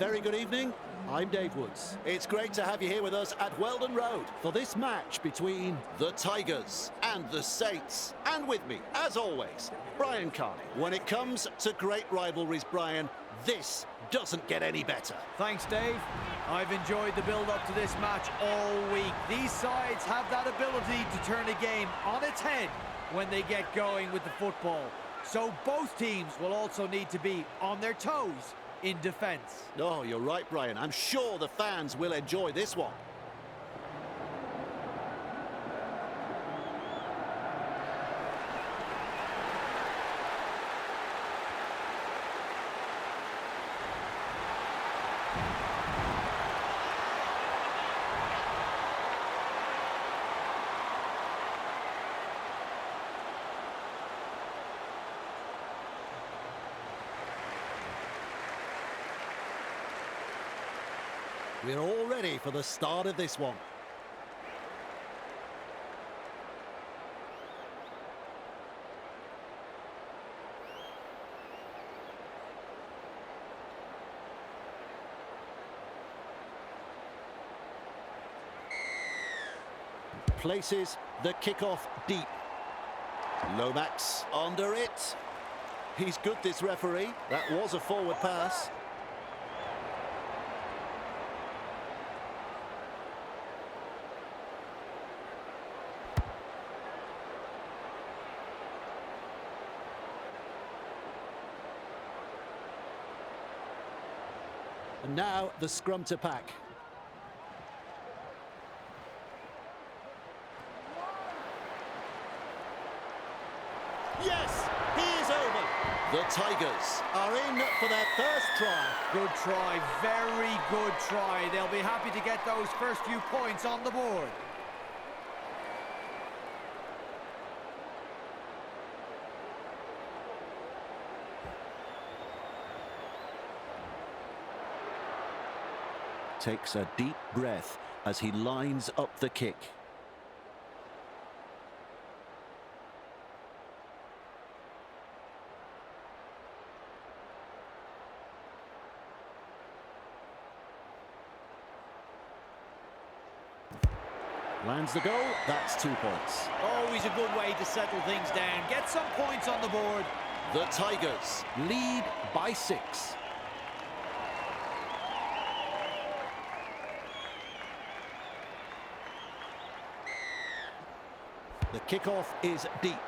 very good evening. I'm Dave Woods. It's great to have you here with us at Weldon Road for this match between the Tigers and the Saints. And with me, as always, Brian Carney. When it comes to great rivalries, Brian, this doesn't get any better. Thanks, Dave. I've enjoyed the build-up to this match all week. These sides have that ability to turn a game on its head when they get going with the football. So both teams will also need to be on their toes in defence. Oh, you're right, Brian. I'm sure the fans will enjoy this one. We're all ready for the start of this one. Places the kickoff deep. Lomax under it. He's good, this referee. That was a forward pass. And now the scrum to pack. Yes, he is over. The Tigers are in for their first try. Good try, very good try. They'll be happy to get those first few points on the board. Takes a deep breath as he lines up the kick. Lands the goal, that's 2 points. Always a good way to settle things down. Get some points on the board. The Tigers lead by 6. The kickoff is deep.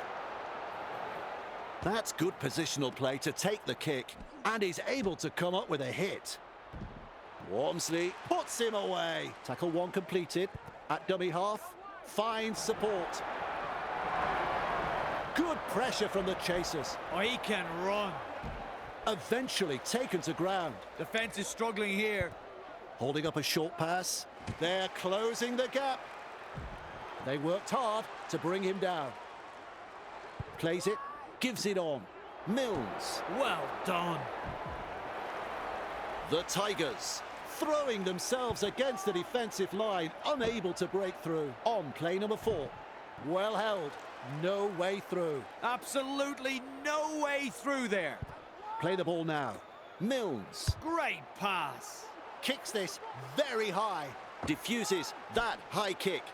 That's good positional play to take the kick, and he's able to come up with a hit. Walmsley puts him away. Tackle 1 completed. At dummy half, finds support. Good pressure from the chasers. Oh, he can run. Eventually taken to ground. Defence is struggling here. Holding up a short pass. They're closing the gap. They worked hard to bring him down. Plays it, gives it on. Mills. Well done. The Tigers throwing themselves against the defensive line, unable to break through. On play number 4. Well held, no way through. Absolutely no way through there. Play the ball now. Mills. Great pass. Kicks this very high. Diffuses that high kick.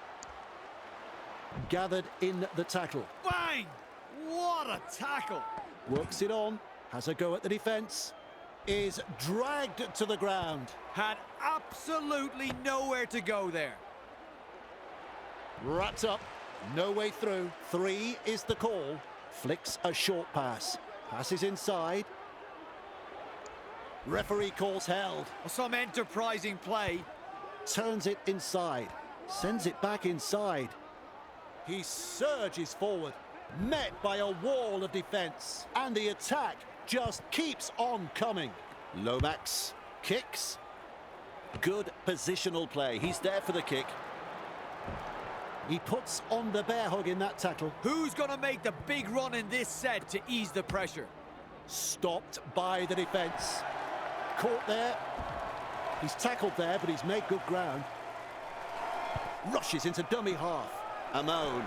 Gathered in the tackle. Bang! What a tackle! Works it on. Has a go at the defence. Is dragged to the ground. Had absolutely nowhere to go there. Wrapped up. No way through. 3 is the call. Flicks a short pass. Passes inside. Referee calls held. Some enterprising play. Turns it inside. Sends it back inside. He surges forward, met by a wall of defence, and the attack just keeps on coming. Lomax kicks. Good positional play. He's there for the kick. He puts on the bear hug in that tackle. Who's going to make the big run in this set to ease the pressure? Stopped by the defence. Caught there. He's tackled there, but he's made good ground. Rushes into dummy half. Amon.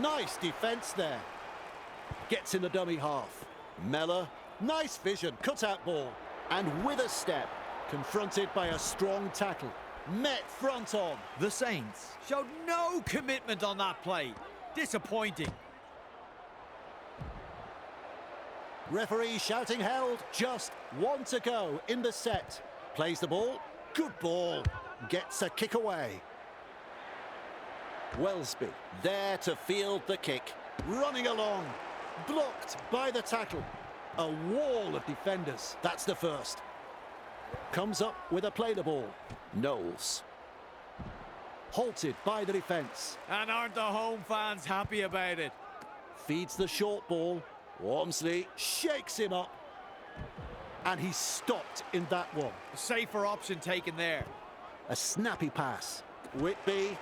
Nice defence there. Gets in the dummy half. Mellor Nice vision, cut-out ball. And with a step, confronted by a strong tackle. Met front on. The Saints showed no commitment on that play. Disappointing. Referee shouting held. Just 1 to go in the set. Plays the ball. Good ball. Gets a kick away. Welsby there to field the kick. Running along. Blocked by the tackle. A wall of defenders. That's the first. Comes up with a play the ball. Knowles. Halted by the defence. And aren't the home fans happy about it? Feeds the short ball. Walmsley shakes him up. And he's stopped in that one. A safer option taken there. A snappy pass. Whitby.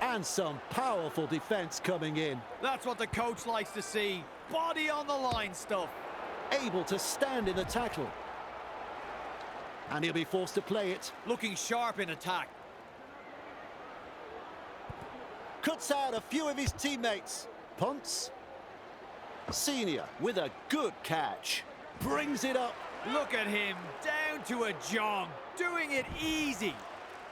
And some powerful defence coming in. That's what the coach likes to see. Body on the line stuff. Able to stand in the tackle. And he'll be forced to play it. Looking sharp in attack. Cuts out a few of his teammates. Punts. Senior with a good catch. Brings it up. Look at him, down to a jog, doing it easy.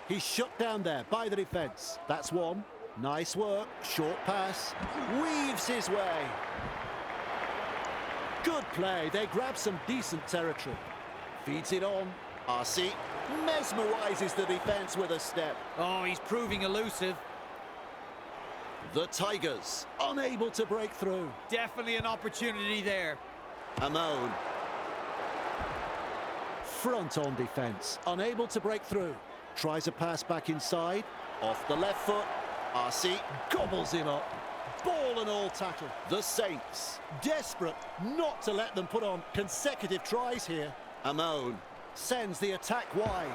He's shut down there by the defence. That's one. Nice work. Short pass. Weaves his way. Good play. They grab some decent territory. Feeds it on. RC mesmerises the defence with a step. Oh, he's proving elusive. The Tigers unable to break through. Definitely an opportunity there. Amon. Front on defence. Unable to break through. Tries a pass back inside. Off the left foot. RC gobbles him up. Ball and all tackle. The Saints desperate not to let them put on consecutive tries here. Amon sends the attack wide.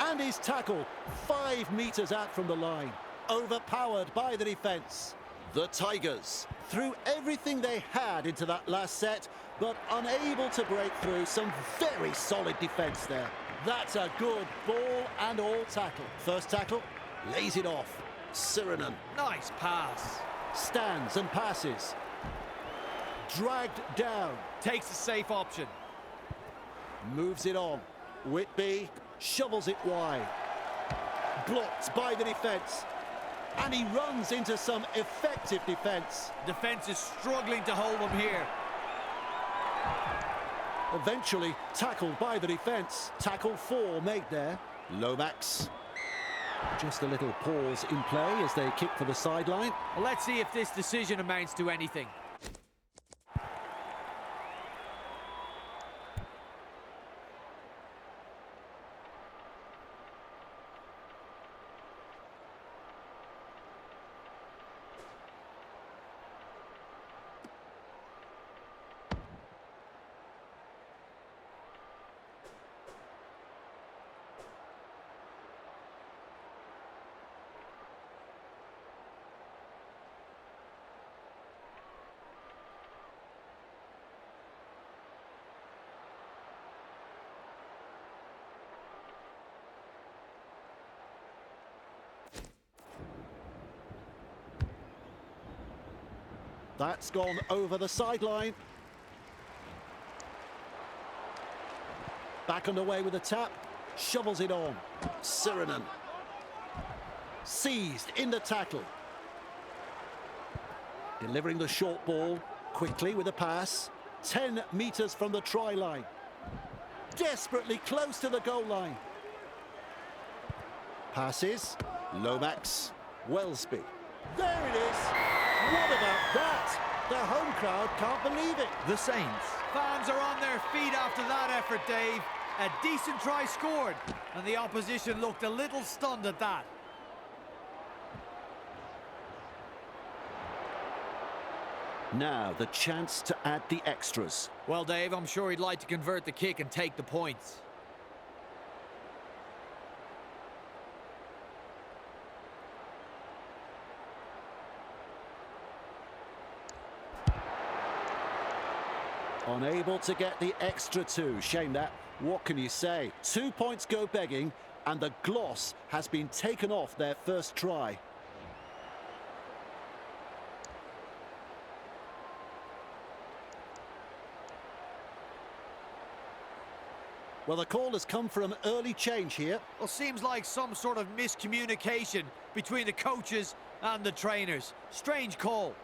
And his tackle 5 metres out from the line. Overpowered by the defence. The Tigers threw everything they had into that last set, but unable to break through. Some very solid defence there. That's a good ball and all tackle. First tackle, lays it off. Sirenen. Nice pass. Stands and passes. Dragged down. Takes a safe option. Moves it on. Whitby shovels it wide. Blocked by the defence. And he runs into some effective defence. Defence is struggling to hold him here. Eventually tackled by the defence. Tackle 4 made there. Lomax. Just a little pause in play as they kick for the sideline. Well, let's see if this decision amounts to anything. That's gone over the sideline. Back underway with a tap. Shovels it on. Sirenen. Seized in the tackle. Delivering the short ball quickly with a pass. 10 metres from the try line. Desperately close to the goal line. Passes. Lomax. Welsby. There it is. What about that? The home crowd can't believe it. The Saints. Fans are on their feet after that effort, Dave. A decent try scored, and the opposition looked a little stunned at that. Now the chance to add the extras. Well, Dave, I'm sure he'd like to convert the kick and take the points. Unable to get the extra 2. Shame that. What can you say? 2 points go begging, and the gloss has been taken off their first try. Well, the call has come for an early change here. Well, seems like some sort of miscommunication between the coaches and the trainers. Strange call.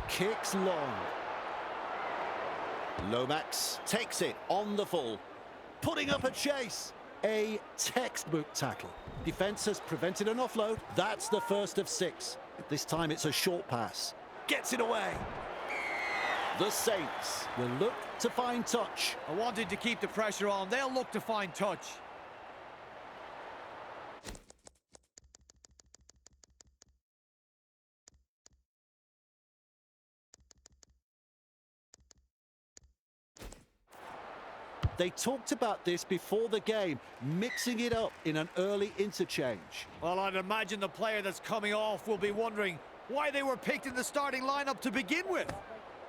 Kicks long. Lomax takes it on the full. Putting up a chase. A textbook tackle. Defence has prevented an offload. That's the first of 6. This time it's a short pass. Gets it away. The Saints will look to find touch. I wanted to keep the pressure on. They'll look to find touch. They talked about this before the game, mixing it up in an early interchange. Well, I'd imagine the player that's coming off will be wondering why they were picked in the starting lineup to begin with.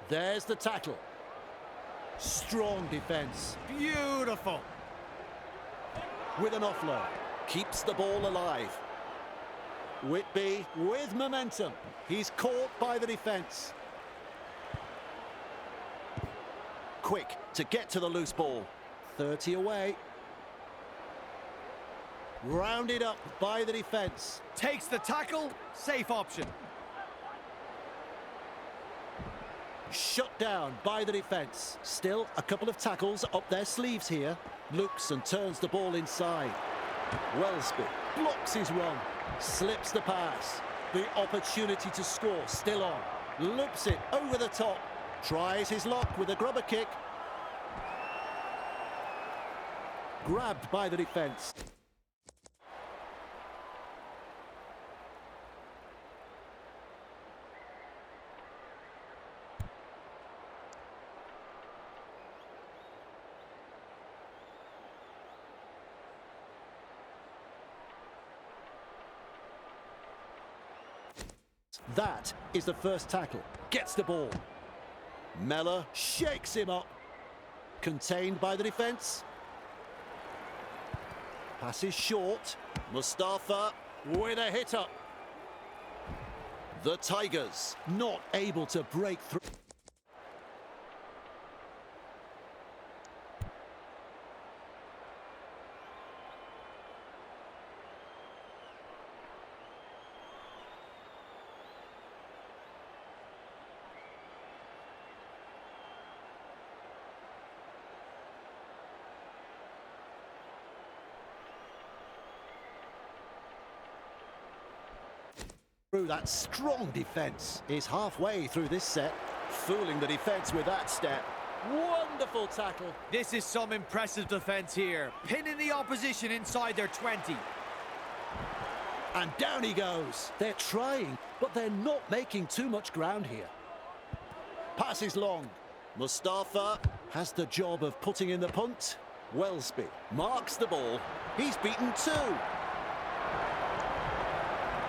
There's the tackle. Strong defence. Beautiful. With an offload. Keeps the ball alive. Whitby with momentum. He's caught by the defence. Quick to get to the loose ball. 30 away. Rounded up by the defence. Takes the tackle. Safe option. Shut down by the defence. Still a couple of tackles up their sleeves here. Looks and turns the ball inside. Wellsby blocks his run. Slips the pass. The opportunity to score still on. Loops it over the top. Tries his luck with a grubber kick. Grabbed by the defence. That is the first tackle. Gets the ball. Mellor shakes him up. Contained by the defence. Passes short. Mustafa with a hit up. The Tigers not able to break through. Through that strong defence is halfway through this set, fooling the defence with that step. Wonderful tackle. This is some impressive defence here, pinning the opposition inside their 20. And down he goes. They're trying, but they're not making too much ground here. Pass is long. Mustafa has the job of putting in the punt. Wellsby marks the ball. He's beaten 2.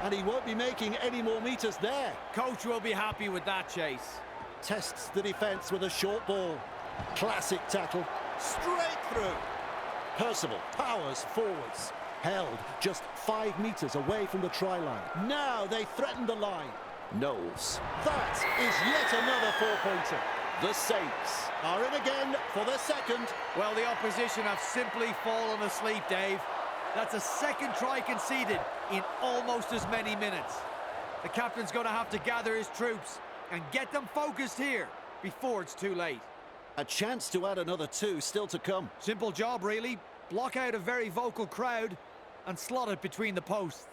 And he won't be making any more meters there. Coach will be happy with that chase. Tests the defence with a short ball. Classic tackle. Straight through. Percival powers forwards. Held just 5 meters away from the try line. Now they threaten the line. Knowles. That is yet another 4-pointer. The Saints are in again for the second. Well, the opposition have simply fallen asleep, Dave. That's a second try conceded in almost as many minutes. The captain's going to have to gather his troops and get them focused here before it's too late. A chance to add another 2 still to come. Simple job, really. Block out a very vocal crowd and slot it between the posts.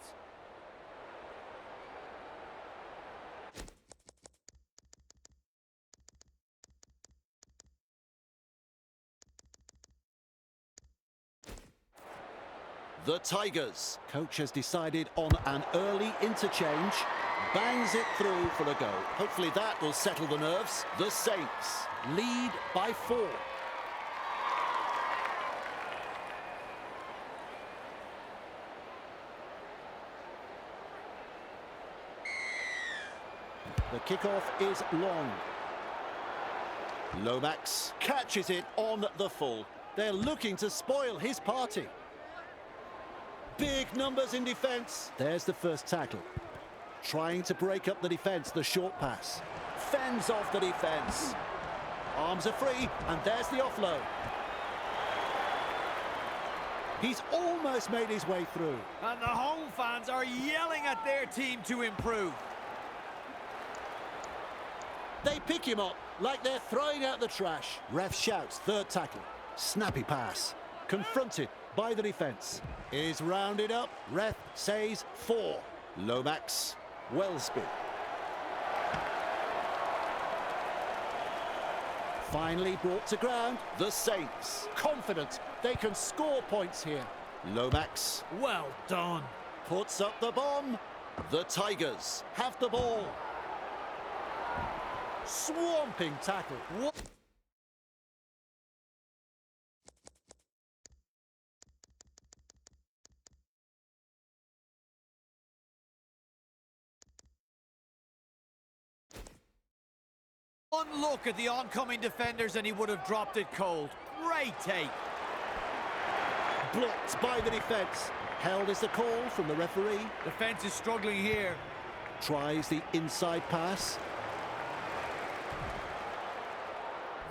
The Tigers. Coach has decided on an early interchange. Bangs it through for a goal. Hopefully that will settle the nerves. The Saints lead by 4. The kickoff is long. Lomax catches it on the full. They're looking to spoil his party. Big numbers in defence. There's the first tackle. Trying to break up the defence, the short pass. Fends off the defence. Arms are free, and there's the offload. He's almost made his way through. And the home fans are yelling at their team to improve. They pick him up like they're throwing out the trash. Ref shouts, third tackle. Snappy pass. Confronted by the defence. Is rounded up. Ref says 4. Lomax. Wellsby. Finally brought to ground. The Saints. Confident they can score points here. Lomax. Well done. Puts up the bomb. The Tigers have the ball. Swamping tackle. One look at the oncoming defenders and he would have dropped it cold. Great take. Blocked by the defence. Held is the call from the referee. Defence is struggling here. Tries the inside pass.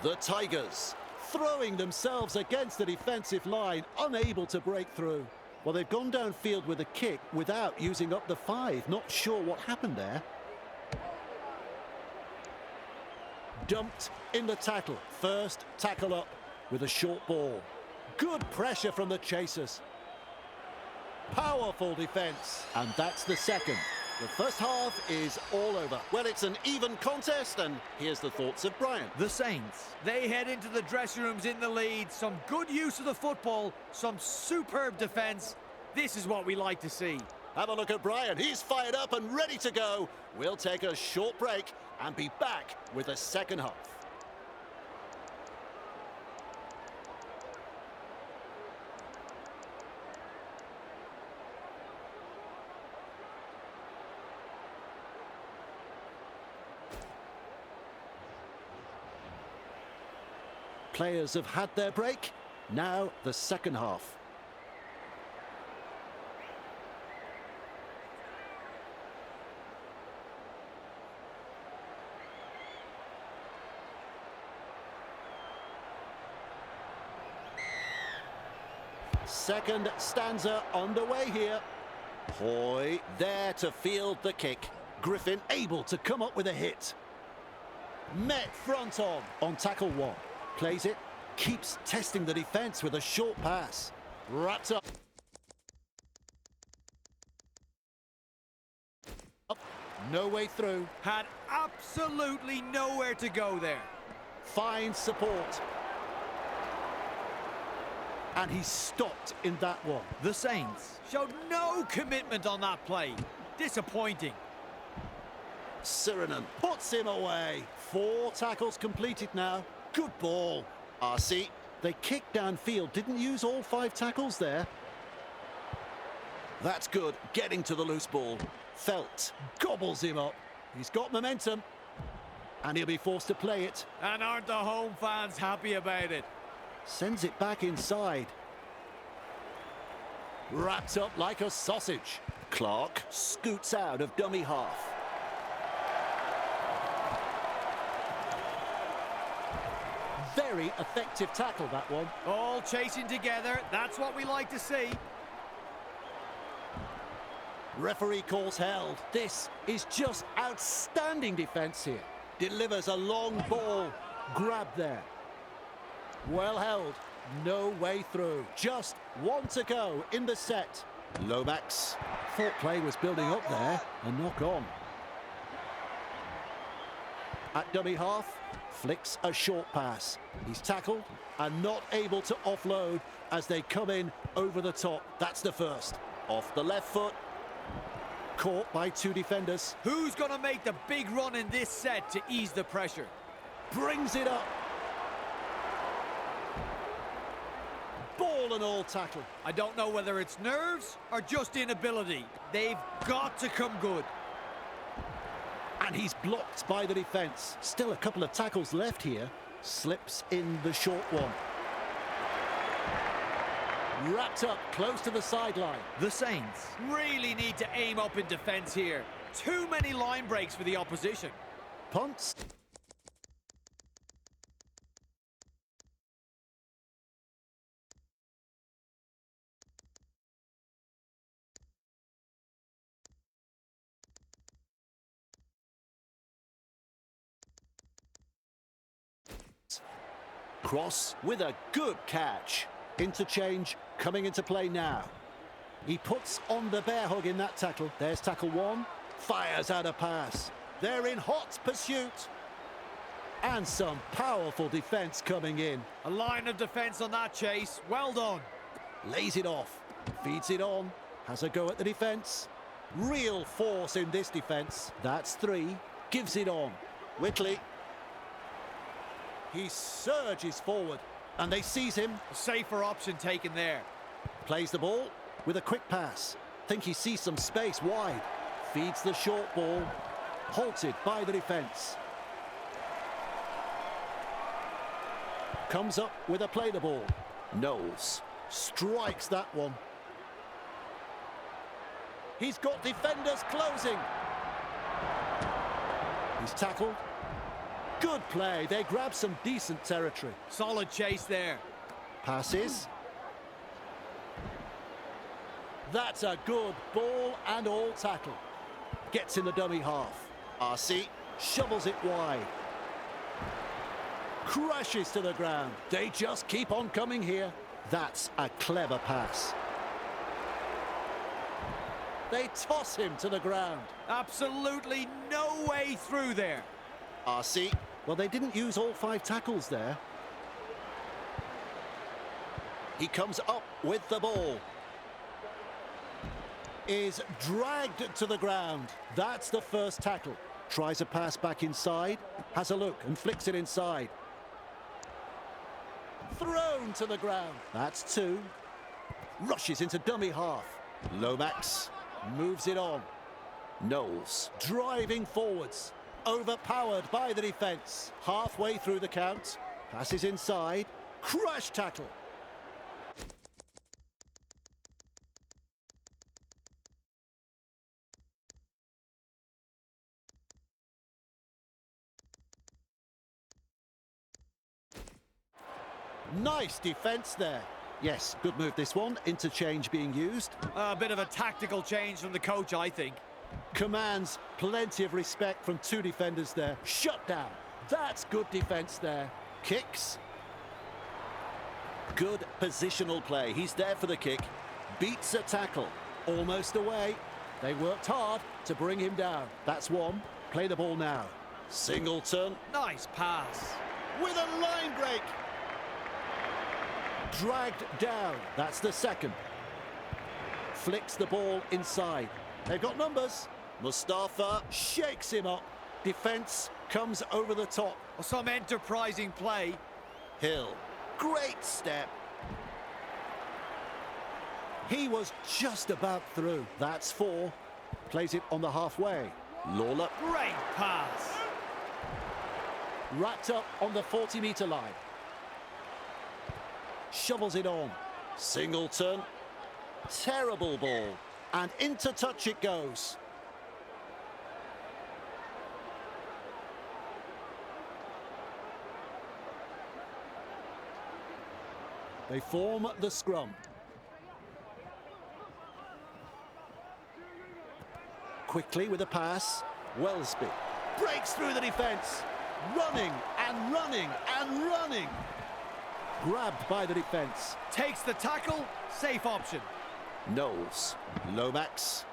The Tigers throwing themselves against the defensive line, unable to break through. Well, they've gone downfield with a kick without using up the 5. Not sure what happened there. Dumped in the tackle. First tackle up with a short ball. Good pressure from the chasers. Powerful defence. And that's the second. The first half is all over. Well, it's an even contest, and here's the thoughts of Brian. The Saints, they head into the dressing rooms in the lead. Some good use of the football, some superb defence. This is what we like to see. Have a look at Brian. He's fired up and ready to go. We'll take a short break and be back with the second half. Players have had their break. Now the second half. Second stanza underway here. Hoy there to field the kick. Griffin able to come up with a hit. Met front on tackle 1. Plays it, keeps testing the defence with a short pass. Wrapped up. No way through. Had absolutely nowhere to go there. Finds support. And he's stopped in that one. The Saints showed no commitment on that play. Disappointing. Sirenen puts him away. 4 tackles completed now. Good ball. RC. They kicked downfield. Didn't use all 5 tackles there. That's good. Getting to the loose ball. Felt gobbles him up. He's got momentum. And he'll be forced to play it. And aren't the home fans happy about it? Sends it back inside. Wrapped up like a sausage. Clark scoots out of dummy half. Very effective tackle, that one. All chasing together. That's what we like to see. Referee calls held. This is just outstanding defence here. Delivers a long ball. Grab there. Well held. No way through. Just 1 to go in the set. Lomax. Thought play was building up there. A knock on. At dummy half, flicks a short pass. He's tackled and not able to offload as they come in over the top. That's the first. Off the left foot. Caught by 2 defenders. Who's going to make the big run in this set to ease the pressure? Brings it up. Ball and all tackle. I don't know whether it's nerves or just inability. They've got to come good. And he's blocked by the defence. Still a couple of tackles left here. Slips in the short one. Wrapped up close to the sideline. The Saints really need to aim up in defence here. Too many line breaks for the opposition. Punts. Cross with a good catch. Interchange coming into play now. He puts on the bear hug in that tackle. There's tackle one. Fires out a pass. They're in hot pursuit. And some powerful defence coming in. A line of defence on that chase. Well done. Lays it off. Feeds it on. Has a go at the defence. Real force in this defence. That's three. Gives it on. Whitley. He surges forward. And they seize him. A safer option taken there. Plays the ball with a quick pass. Think he sees some space wide. Feeds the short ball. Halted by the defence. Comes up with a play the ball. Knowles strikes that one. He's got defenders closing. He's tackled. Good play. They grab some decent territory. Solid chase there. Passes. That's a good ball and all tackle. Gets in the dummy half. RC shovels it wide. Crashes to the ground. They just keep on coming here. That's a clever pass. They toss him to the ground. Absolutely no way through there. RC. Well, they didn't use all 5 tackles there. He comes up with the ball. Is dragged to the ground. That's the first tackle. Tries a pass back inside. Has a look and flicks it inside. Thrown to the ground. That's 2. Rushes into dummy half. Lomax moves it on. Knowles driving forwards. Overpowered by the defence. Halfway through the count. Passes inside. Crash tackle. Nice defence there. Yes, good move this one. Interchange being used. A bit of a tactical change from the coach, I think. Commands plenty of respect from 2 defenders there. Shut down. That's good defence there. Kicks. Good positional play. He's there for the kick. Beats a tackle. Almost away. They worked hard to bring him down. That's 1. Play the ball now. Singleton. Nice pass. With a line break. Dragged down. That's the 2nd. Flicks the ball inside. They've got numbers. Mustafa shakes him up. Defence comes over the top. Some enterprising play. Hill. Great step. He was just about through. That's 4. Plays it on the halfway. Lawler. Great pass. Wrapped up on the 40-metre line. Shovels it on. Singleton. Terrible ball. And into touch it goes. They form the scrum. Quickly with a pass. Wellesby breaks through the defence. Running and running and running. Grabbed by the defence. Takes the tackle. Safe option. Knowles. Lomax.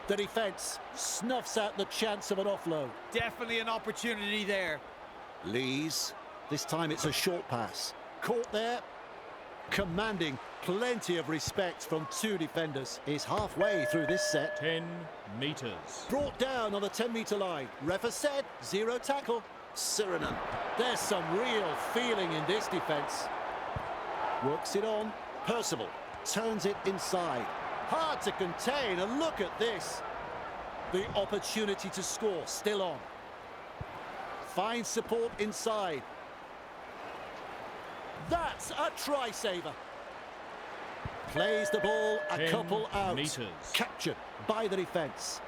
The defence snuffs out the chance of an offload. Definitely an opportunity there. Lees. This time it's a short pass. Caught there. Commanding plenty of respect from 2 defenders. Is halfway through this set. 10 metres. Brought down on the 10-metre line. Ref has said 0 tackle. Sirenen. There's some real feeling in this defence. Works it on. Percival turns it inside. Hard to contain, and look at this. The opportunity to score still on. Finds support inside. That's a try-saver. Plays the ball a 10 couple out. metres. Captured by the defence.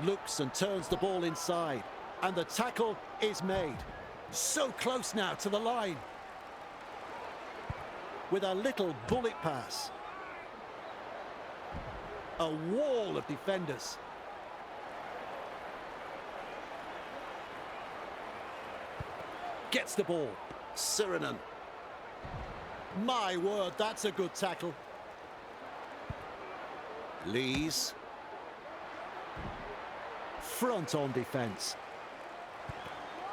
Looks and turns the ball inside. And the tackle is made. So close now to the line. With a little bullet pass. A wall of defenders. Gets the ball. Sirenen. My word, that's a good tackle. Lees. Front on defence.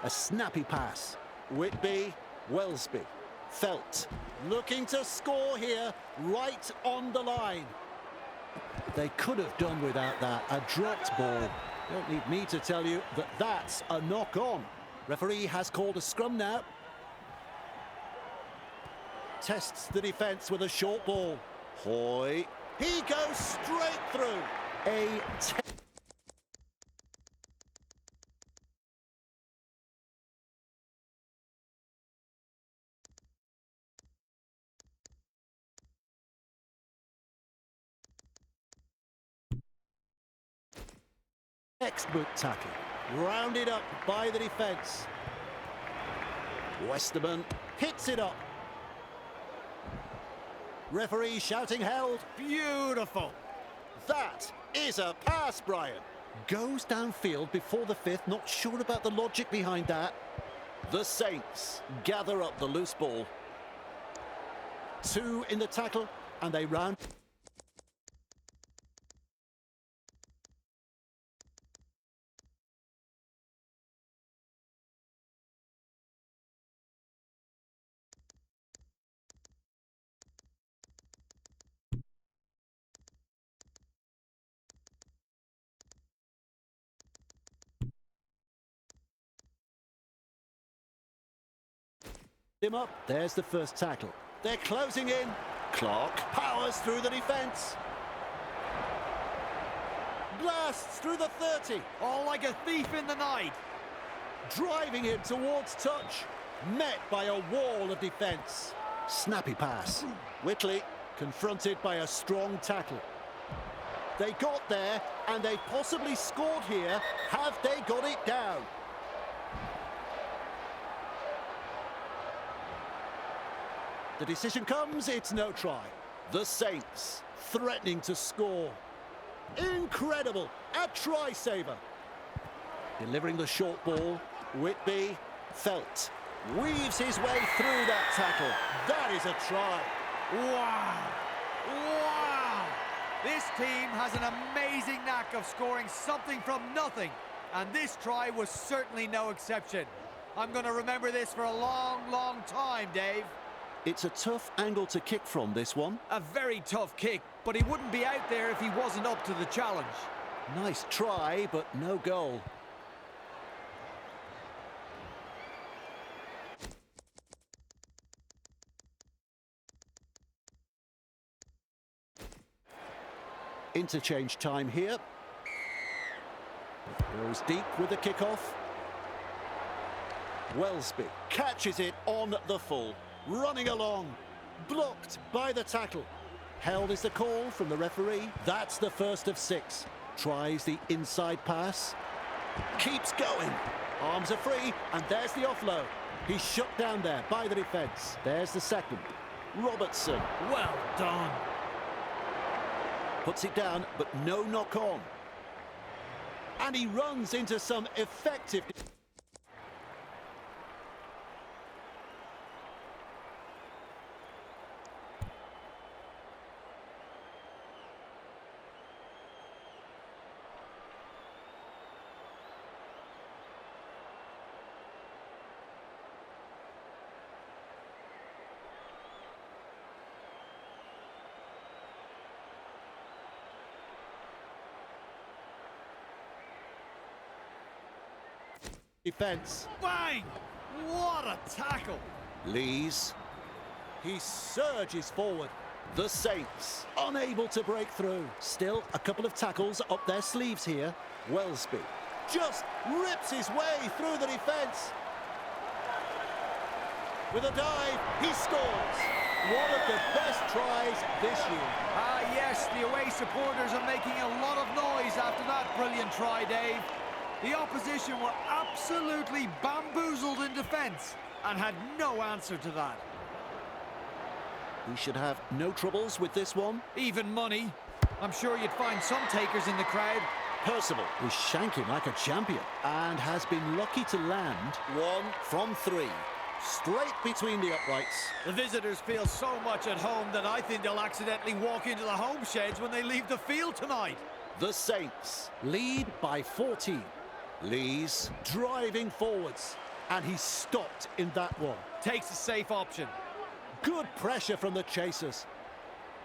A snappy pass. Whitby. Wellesby. Felt. Looking to score here, right on the line. They could have done without that. A dropped ball. Don't need me to tell you that that's a knock-on. Referee has called a scrum now. Tests the defence with a short ball. Hoy. He goes straight through. Textbook tackle. Rounded up by the defence. Westerman hits it up. Referee shouting held. Beautiful. That is a pass, Brian. Goes downfield before the fifth. Not sure about the logic behind that. The Saints gather up the loose ball. 2 in the tackle, and they round. Him up. There's the first tackle. They're closing in. Clark powers through the defence. Blasts through the 30. Oh, like a thief in the night. Driving him towards touch. Met by a wall of defence. Snappy pass. Whitley confronted by a strong tackle. They got there and they possibly scored here. Have they got it down? The decision comes, it's no try. The Saints threatening to score. Incredible, a try saver. Delivering the short ball, Whitby, Felt. Weaves his way through that tackle. That is a try. Wow! Wow! This team has an amazing knack of scoring something from nothing, and this try was certainly no exception. I'm going to remember this for a long, long time, Dave. It's a tough angle to kick from, this one. A very tough kick, but he wouldn't be out there if he wasn't up to the challenge. Nice try, but no goal. Interchange time here. Goes deep with the kickoff. Wellesby catches it on the full. Running along, blocked by the tackle. Held is the call from the referee. That's the first of 6. Tries the inside pass. Keeps going. Arms are free, and there's the offload. He's shut down there by the defence. There's the second. Robertson. Well done. Puts it down, but no knock on. And he runs into some effective... defence. Bang! What a tackle! Lees. He surges forward. The Saints unable to break through. Still a couple of tackles up their sleeves here. Wellesby just rips his way through the defence. With a dive, he scores. One of the best tries this year. Ah, yes, the away supporters are making a lot of noise after that brilliant try, Dave. The opposition were absolutely bamboozled in defence and had no answer to that. He should have no troubles with this one. Even money. I'm sure you'd find some takers in the crowd. Percival is shanking like a champion and has been lucky to land 1 from 3. Straight between the uprights. The visitors feel so much at home that I think they'll accidentally walk into the home sheds when they leave the field tonight. The Saints lead by 14. Lee's driving forwards, and he's stopped in that one. Takes a safe option. Good pressure from the chasers.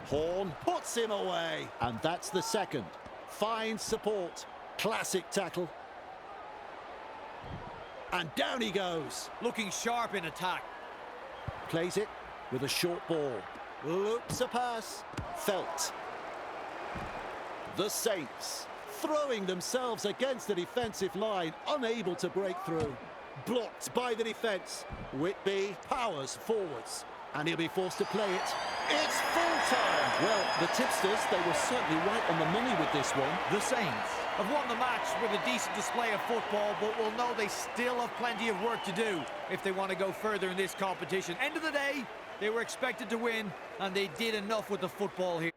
Horn puts him away, and that's the second. Fine support. Classic tackle. And down he goes. Looking sharp in attack. Plays it with a short ball. Loops a pass. Felt. The Saints throwing themselves against the defensive line, unable to break through. Blocked by the defence. Whitby powers forwards, and he'll be forced to play it. It's full time. Well, the tipsters, they were certainly right on the money with this one. The Saints have won the match with a decent display of football, but will know they still have plenty of work to do if they want to go further in this competition. End of the day, they were expected to win, and they did enough with the football here.